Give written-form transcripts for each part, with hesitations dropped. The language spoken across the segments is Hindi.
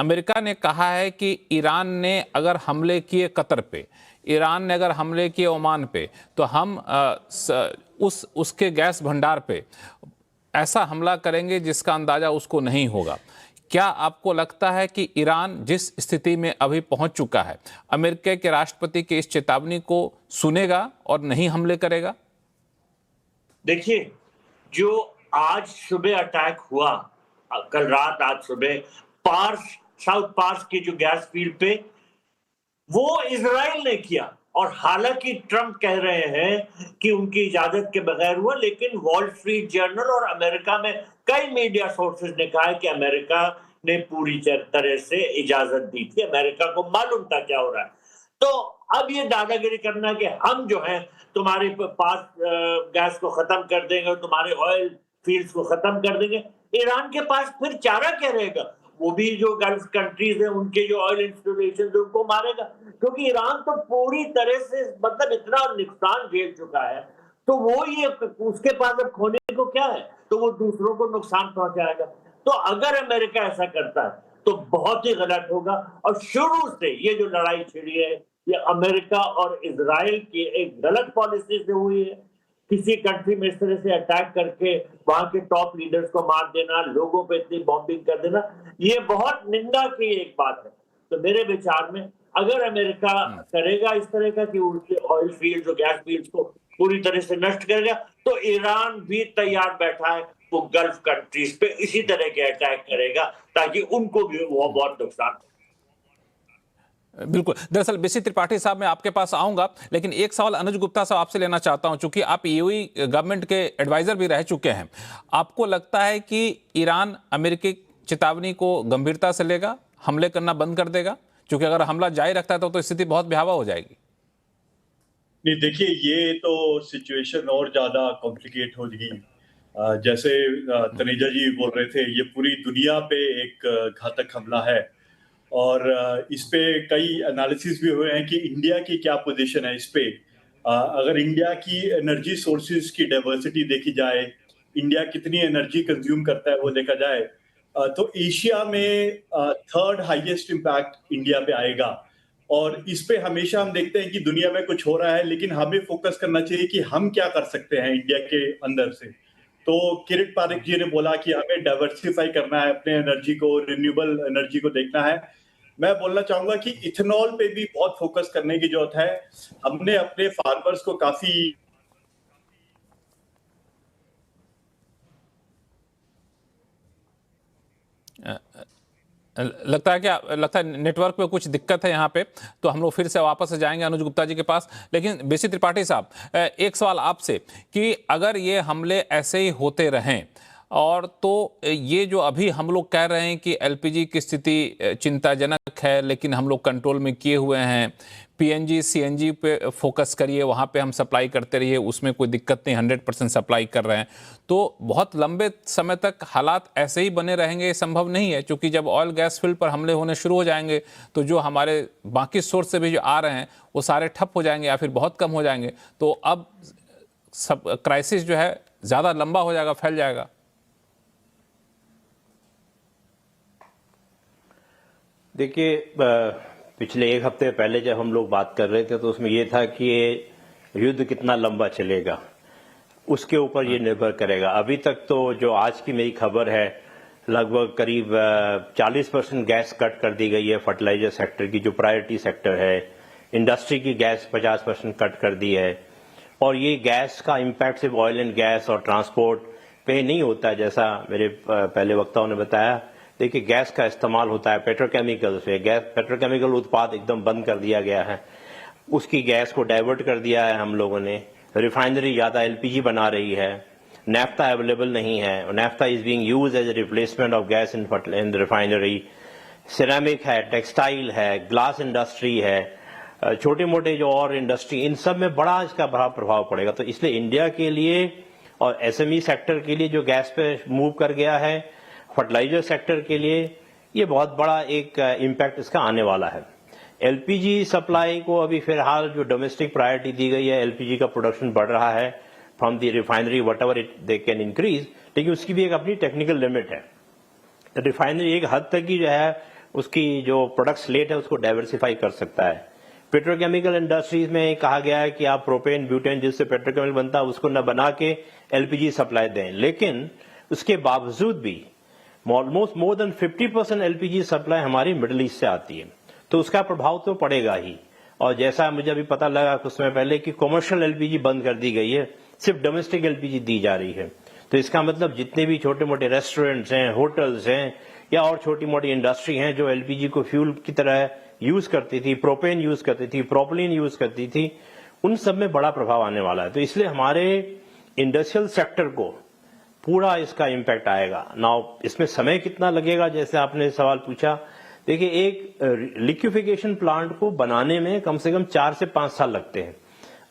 अमेरिका ने कहा है कि ईरान ने अगर हमले किए कतर पे, ईरान ने अगर हमले किए ओमान पे, तो हम उसके गैस भंडार पे ऐसा हमला करेंगे जिसका अंदाजा उसको नहीं होगा। क्या आपको लगता है कि ईरान जिस स्थिति में अभी पहुंच चुका है, अमेरिका के राष्ट्रपति की इस चेतावनी को सुनेगा और नहीं हमले करेगा? देखिए, जो आज सुबह अटैक हुआ, कल रात आज सुबह पार्स, साउथ पार्स की जो गैस फील्ड पे, वो इजराइल ने किया। और हालांकि ट्रंप कह रहे हैं कि उनकी इजाजत के बगैर हुआ, लेकिन वॉल स्ट्रीट जर्नल और अमेरिका में कई मीडिया सोर्सेज ने कहा है कि अमेरिका ने पूरी तरह से इजाजत दी थी, अमेरिका को मालूम था क्या हो रहा है। तो अब ये दादागिरी करना कि हम जो है तुम्हारे पास गैस को खत्म कर देंगे, तुम्हारे ऑयल फील्ड्स को खत्म कर देंगे, ईरान के पास फिर चारा क्या रहेगा? वो भी जो गल्फ कंट्रीज है, उनके जो ऑयल इंस्टॉलेशन है, उनको मारेगा, क्योंकि ईरान तो पूरी तरह से मतलब इतना नुकसान झेल चुका है। तो वो ये उसके पास अब खोने को क्या है, तो वो दूसरों को नुकसान पहुंचाएगा। तो अगर अमेरिका ऐसा करता है तो बहुत ही गलत होगा। और शुरू से ये जो लड़ाई छिड़ी है, ये अमेरिका और इजराइल की एक गलत पॉलिसी से हुई है। किसी कंट्री में इस तरह से अटैक करके वहां के टॉप लीडर्स को मार देना, लोगों पे इतनी बॉम्बिंग कर देना, ये बहुत निंदा की एक बात है। तो मेरे विचार में अगर अमेरिका करेगा इस तरह का कि उनके ऑयल फील्ड और गैस फील्ड को पूरी तरह से नष्ट करेगा, तो ईरान भी तैयार बैठा है, वो गल्फ कंट्रीज पे इसी तरह के अटैक करेगा ताकि उनको भी वो बहुत नुकसान। बिल्कुल। दरअसल बीसी त्रिपाठी साहब, मैं आपके पास आऊंगा, लेकिन एक सवाल अनुज गुप्ता साहब आपसे लेना चाहता हूं, चूंकि आप यूएई गवर्नमेंट के एडवाइजर भी रह चुके हैं। आपको लगता है कि ईरान अमेरिकी चेतावनी को गंभीरता से लेगा, हमले करना बंद कर देगा? क्योंकि अगर हमला जारी रखता है तो स्थिति बहुत भयावह हो जाएगी। नहीं, देखिए, ये तो सिचुएशन और ज्यादा कॉम्प्लिकेट हो जाएगी। जैसे तनेजा जी बोल रहे थे, ये पूरी दुनिया पे एक घातक हमला है। और इस पे कई एनालिसिस भी हुए हैं कि इंडिया की क्या पोजीशन है इस पे। अगर इंडिया की एनर्जी सोर्सेज की डाइवर्सिटी देखी जाए, इंडिया कितनी एनर्जी कंज्यूम करता है वो देखा जाए, तो एशिया में थर्ड हाईएस्ट इम्पैक्ट इंडिया पे आएगा। और इस पे हमेशा हम देखते हैं कि दुनिया में कुछ हो रहा है, लेकिन हमें फोकस करना चाहिए कि हम क्या कर सकते हैं इंडिया के अंदर से। तो किरीट पारेख जी ने बोला कि हमें डाइवर्सिफाई करना है, अपने एनर्जी को, रिन्यूएबल एनर्जी को देखना है। मैं बोलना चाहूंगा कि इथेनॉल पे भी बहुत फोकस करने की जरूरत है। हमने अपने फार्मर्स को काफी लगता है नेटवर्क पे कुछ दिक्कत है यहाँ पे, तो हम लोग फिर से वापस जाएंगे अनुज गुप्ता जी के पास। लेकिन बीसी त्रिपाठी साहब, एक सवाल आपसे कि अगर ये हमले ऐसे ही होते रहें, और तो ये जो अभी हम लोग कह रहे हैं कि एलपीजी की स्थिति चिंताजनक है, लेकिन हम लोग कंट्रोल में किए हुए हैं, पीएनजी सीएनजी पे फोकस करिए, वहाँ पे हम सप्लाई करते रहिए, उसमें कोई दिक्कत नहीं, 100% सप्लाई कर रहे हैं, तो बहुत लंबे समय तक हालात ऐसे ही बने रहेंगे? ये संभव नहीं है, क्योंकि जब ऑयल गैस फील्ड पर हमले होने शुरू हो जाएंगे तो जो हमारे बाकी सोर्स से भी जो आ रहे हैं वो सारे ठप हो जाएंगे या फिर बहुत कम हो जाएंगे। तो अब सब क्राइसिस जो है ज़्यादा लंबा हो जाएगा, फैल जाएगा। देखिए, पिछले एक हफ्ते पहले जब हम लोग बात कर रहे थे तो उसमें ये था कि ये युद्ध कितना लंबा चलेगा, उसके ऊपर ये निर्भर करेगा। अभी तक तो जो आज की मेरी खबर है, लगभग करीब 40% गैस कट कर दी गई है फर्टिलाइजर सेक्टर की, जो प्रायोरिटी सेक्टर है। इंडस्ट्री की गैस 50% कट कर दी है। और ये गैस का इम्पैक्ट सिर्फ ऑयल एंड गैस और ट्रांसपोर्ट पे नहीं होता है, जैसा मेरे पहले वक्ताओं ने बताया। देखिए, गैस का इस्तेमाल होता है पेट्रोकेमिकल्स पे, गैस पेट्रोकेमिकल उत्पाद एकदम बंद कर दिया गया है, उसकी गैस को डाइवर्ट कर दिया है हम लोगों ने। रिफाइनरी ज़्यादा एलपीजी बना रही है, नैफ्ता अवेलेबल नहीं है, naphtha is being used as a replacement of gas in refinery. Ceramic है, टेक्सटाइल है, ग्लास इंडस्ट्री है, छोटे मोटे जो और इंडस्ट्री, इन सब में बड़ा इसका बड़ा प्रभाव पड़ेगा। तो इसलिए इंडिया के लिए और एसएमई सेक्टर के लिए जो गैस पे मूव कर गया है, फर्टिलाइजर सेक्टर के लिए ये बहुत बड़ा एक इम्पैक्ट इसका आने वाला है। एलपीजी सप्लाई को अभी फिलहाल जो डोमेस्टिक प्रायोरिटी दी गई है, एलपीजी का प्रोडक्शन बढ़ रहा है from the refinery, what ever it they can increase, लेकिन उसकी भी एक अपनी टेक्निकल लिमिट है। रिफाइनरी एक हद तक ही जो है उसकी जो प्रोडक्ट स्लेट है उसको डाइवर्सिफाई कर सकता है। पेट्रोकेमिकल इंडस्ट्रीज में कहा गया है कि आप प्रोपेन ब्यूटेन जिससे पेट्रोकेमिकल बनता है उसको न बना के एलपीजी सप्लाई दें, लेकिन उसके बावजूद भी almost more than 50% LPG supply हमारी मिडिल ईस्ट से आती है, तो उसका प्रभाव तो पड़ेगा ही। और जैसा मुझे अभी पता लगा कुछ समय पहले कि कमर्शियल एलपीजी बंद कर दी गई है, सिर्फ डोमेस्टिक एलपीजी दी जा रही है। तो इसका मतलब जितने भी छोटे मोटे रेस्टोरेंट्स हैं, होटल्स हैं या और छोटी मोटी इंडस्ट्री हैं जो एलपीजी को फ्यूल की तरह यूज करती थी, प्रोपेन यूज करती थी, प्रोपलीन यूज करती थी, उन सब में बड़ा प्रभाव आने वाला है। तो इसलिए हमारे इंडस्ट्रियल सेक्टर को पूरा इसका इम्पैक्ट आएगा। नाउ इसमें समय कितना लगेगा, जैसे आपने सवाल पूछा, देखिए एक लिक्विफिकेशन प्लांट को बनाने में कम से कम 4 से 5 साल लगते हैं।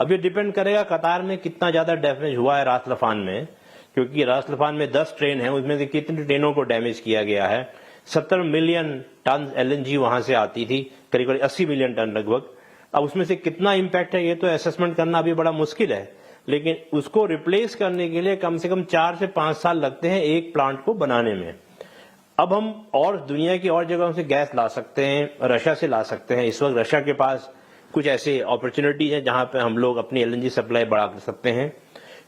अब ये डिपेंड करेगा कतार में कितना ज्यादा डैमेज हुआ है रास लफान में, क्योंकि रास लफान में 10 ट्रेन है, उसमें से कितनी ट्रेनों को डैमेज किया गया है। 70 मिलियन टन एलएनजी वहां से आती थी, करीब करीब 80 मिलियन टन लगभग। अब उसमें से कितना इम्पैक्ट है ये तो असेसमेंट करना अभी बड़ा मुश्किल है, लेकिन उसको रिप्लेस करने के लिए कम से कम 4 से 5 साल लगते हैं एक प्लांट को बनाने में। अब हम और दुनिया की और जगहों से गैस ला सकते हैं, रशिया से ला सकते हैं। इस वक्त रशिया के पास कुछ ऐसे अपॉर्चुनिटीज हैं जहां पे हम लोग अपनी एलएनजी सप्लाई बढ़ा सकते हैं।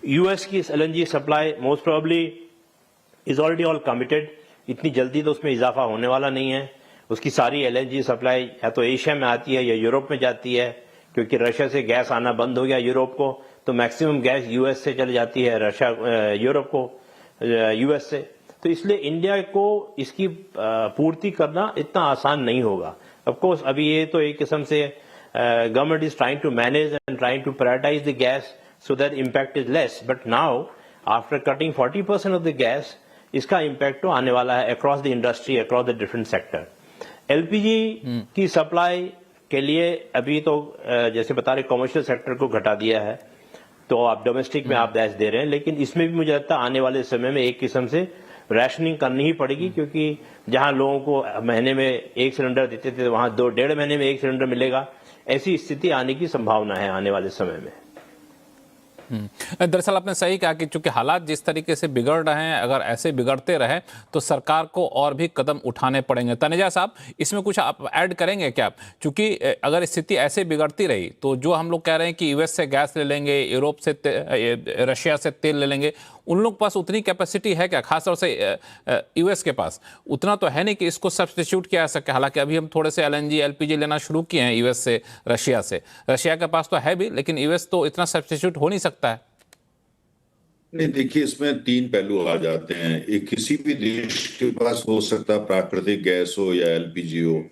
यूएस की LNG supply most probably is already all committed, इतनी जल्दी तो उसमें इजाफा होने वाला नहीं है। उसकी सारी एलएनजी सप्लाई या तो एशिया में आती है या यूरोप में जाती है, क्योंकि रशिया से गैस आना बंद हो गया यूरोप को, तो मैक्सिमम गैस यूएस से चली जाती है रशिया यूरोप को यूएस से। तो इसलिए इंडिया को इसकी पूर्ति करना इतना आसान नहीं होगा। ऑफ कोर्स अभी ये तो एक किस्म से government is trying to manage and trying to prioritise the gas so that impact is less, but now after cutting 40% of the gas इसका इम्पैक्ट तो आने वाला है across the industry, across the different sector. LPG की सप्लाई के लिए अभी तो जैसे बता रहे कमर्शियल सेक्टर को घटा दिया है, तो आप डोमेस्टिक में आप गैस दे रहे हैं, लेकिन इसमें भी मुझे लगता है आने वाले समय में एक किस्म से रैशनिंग करनी ही पड़ेगी, क्योंकि जहां लोगों को महीने में 1 सिलेंडर देते थे वहां 2-1.5 महीने में 1 सिलेंडर मिलेगा। ऐसी स्थिति आने की संभावना है आने वाले समय में। दरअसल आपने सही कहा कि चूंकि हालात जिस तरीके से बिगड़ रहे हैं, अगर ऐसे बिगड़ते रहे तो सरकार को और भी कदम उठाने पड़ेंगे। तनेजा साहब, इसमें कुछ आप ऐड करेंगे क्या? चूंकि अगर स्थिति ऐसे बिगड़ती रही तो जो हम लोग कह रहे हैं कि यूएस से गैस ले लेंगे, यूरोप से रशिया से तेल ले लेंगे, उन लोग के पास उतनी कैपेसिटी है क्या? खासतौर से यूएस के पास उतना तो है नहीं कि इसको सब्स्टिट्यूट किया जा सके। हालांकि अभी हम थोड़े से एलएनजी एलपीजी लेना शुरू किए हैं यूएस से, रशिया से। रशिया के पास तो है भी, लेकिन यूएस तो इतना सब्स्टिट्यूट हो नहीं सकता है। नहीं, देखिए इसमें 3 पहलू आ जाते हैं। एक किसी भी देश के पास हो सकता है प्राकृतिक गैस हो या एलपीजी हो,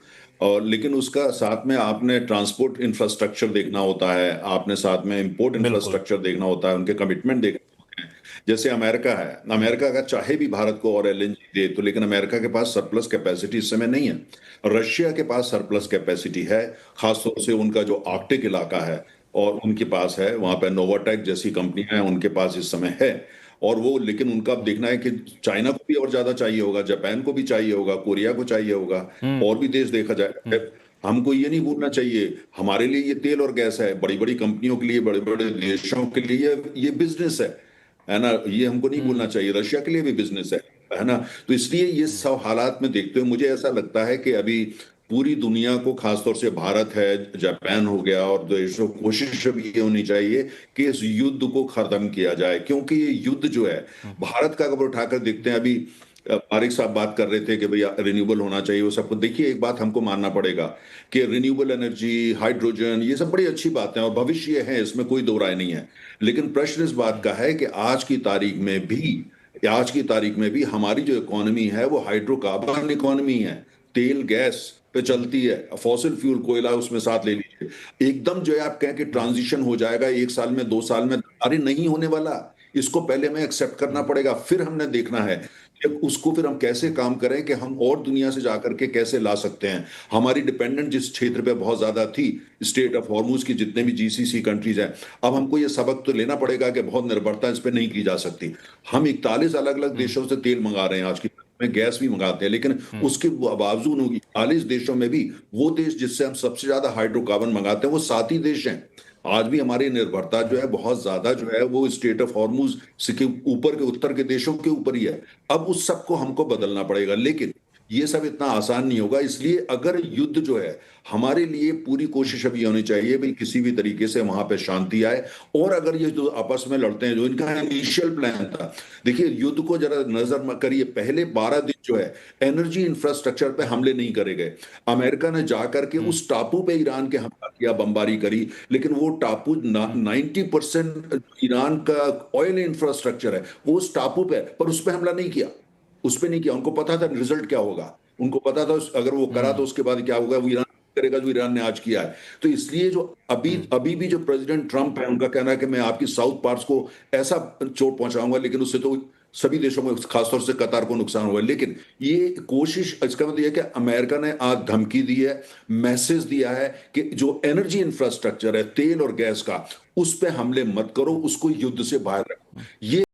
और लेकिन उसका साथ में आपने ट्रांसपोर्ट इंफ्रास्ट्रक्चर देखना होता है, आपने साथ में इंपोर्ट इंफ्रास्ट्रक्चर देखना होता है, उनके कमिटमेंट देखना होता है। जैसे अमेरिका है, अमेरिका अगर चाहे भी भारत को और एलएनजी दे तो, लेकिन अमेरिका के पास सरप्लस कैपेसिटी इस समय नहीं है। रशिया के पास सरप्लस कैपेसिटी है, खासतौर से उनका जो आर्कटिक इलाका है और उनके पास है, वहां पे नोवाटेक जैसी कंपनियां हैं उनके पास इस समय है। और वो, लेकिन उनका अब देखना है कि चाइना को भी और ज्यादा चाहिए होगा, जापान को भी चाहिए होगा, कोरिया को चाहिए होगा, और भी देश देखा जाए। हमको ये नहीं भूलना चाहिए, हमारे लिए ये तेल और गैस है, बड़ी बड़ी कंपनियों के लिए, बड़े बड़े देशों के लिए ये बिजनेस है ना, ये हमको नहीं भूलना चाहिए। रशिया के लिए भी बिजनेस है ना। तो इसलिए ये सब हालात में देखते हुए मुझे ऐसा लगता है कि अभी पूरी दुनिया को, खासतौर से भारत है, जापान हो गया, और देशों को कोशिश अब ये होनी चाहिए कि इस युद्ध को खत्म किया जाए। क्योंकि ये युद्ध जो है, भारत का अगर उठाकर देखते हैं, अभी पारिक साहब बात कर रहे थे कि भैया रिन्यूएबल होना चाहिए, वो सबको देखिए, एक बात हमको मानना पड़ेगा कि रिन्यूएबल एनर्जी, हाइड्रोजन, ये सब बड़ी अच्छी बातें और भविष्य है, इसमें कोई दो राय नहीं है। लेकिन प्रश्न इस बात का है कि आज की तारीख में भी हमारी जो इकोनॉमी है वो हाइड्रोकार्बन इकोनॉमी है, तेल गैस पे चलती है, फॉसिल फ्यूल, कोयला उसमें साथ ले लीजिए। एकदम जो है आप कहें कि ट्रांजिशन हो जाएगा 1 साल में, 2 साल में, अरे नहीं होने वाला। इसको पहले हमें एक्सेप्ट करना पड़ेगा, फिर हमने देखना है कि उसको फिर हम कैसे काम करें, कि हम और दुनिया से जाकर के कैसे ला सकते हैं। हमारी डिपेंडेंट जिस क्षेत्र पे बहुत ज्यादा थी, स्टेट ऑफ हॉर्मुज की जितने भी जीसीसी कंट्रीज हैं, अब हमको ये सबक तो लेना पड़ेगा कि बहुत निर्भरता इस पे नहीं की जा सकती। हम 41 अलग अलग देशों से तेल मंगा रहे हैं, आज की में गैस भी मंगाते हैं, लेकिन उसके बावजूद 41 देशों में भी वो देश जिससे हम सबसे ज्यादा हाइड्रोकार्बन मंगाते हैं वो 7 ही देश हैं। आज भी हमारी निर्भरता जो है बहुत ज्यादा जो है वो स्टेट ऑफ हॉर्मुज के ऊपर के उत्तर के देशों के ऊपर ही है। अब उस सबको हमको बदलना पड़ेगा, लेकिन ये सब इतना आसान नहीं होगा। इसलिए अगर युद्ध जो है, हमारे लिए पूरी कोशिश अभी होनी चाहिए भाई किसी भी तरीके से वहां पे शांति आए। और अगर ये जो आपस में लड़ते हैं, जो इनका इनिशियल प्लान था, देखिए युद्ध को जरा नजर करिए, पहले 12 दिन जो है एनर्जी इंफ्रास्ट्रक्चर पे हमले नहीं करे गए। अमेरिका ने जाकर के उस टापू पे ईरान के हमला किया, बमबारी करी, लेकिन वो टापू 90% ईरान का ऑयल इंफ्रास्ट्रक्चर है वो उस टापू पे, पर उस पर हमला नहीं किया, उस पर नहीं किया। उनको पता था रिजल्ट क्या होगा, उनको पता था अगर वो करा तो उसके बाद क्या होगा, वो ईरान करेगा जो ईरान ने आज किया है। तो इसलिए जो अभी भी जो प्रेसिडेंट ट्रंप है, उनका कहना है कि मैं आपकी साउथ पार्ट्स को ऐसा चोट पहुंचाऊंगा, लेकिन उससे तो सभी देशों में खासतौर से कतार को नुकसान हुआ है। लेकिन ये कोशिश, इसका मतलब यह कि अमेरिका ने आज धमकी दी है, मैसेज दिया है कि जो एनर्जी इंफ्रास्ट्रक्चर है तेल और गैस का, उस पर हमले मत करो, उसको युद्ध से बाहर रखो। ये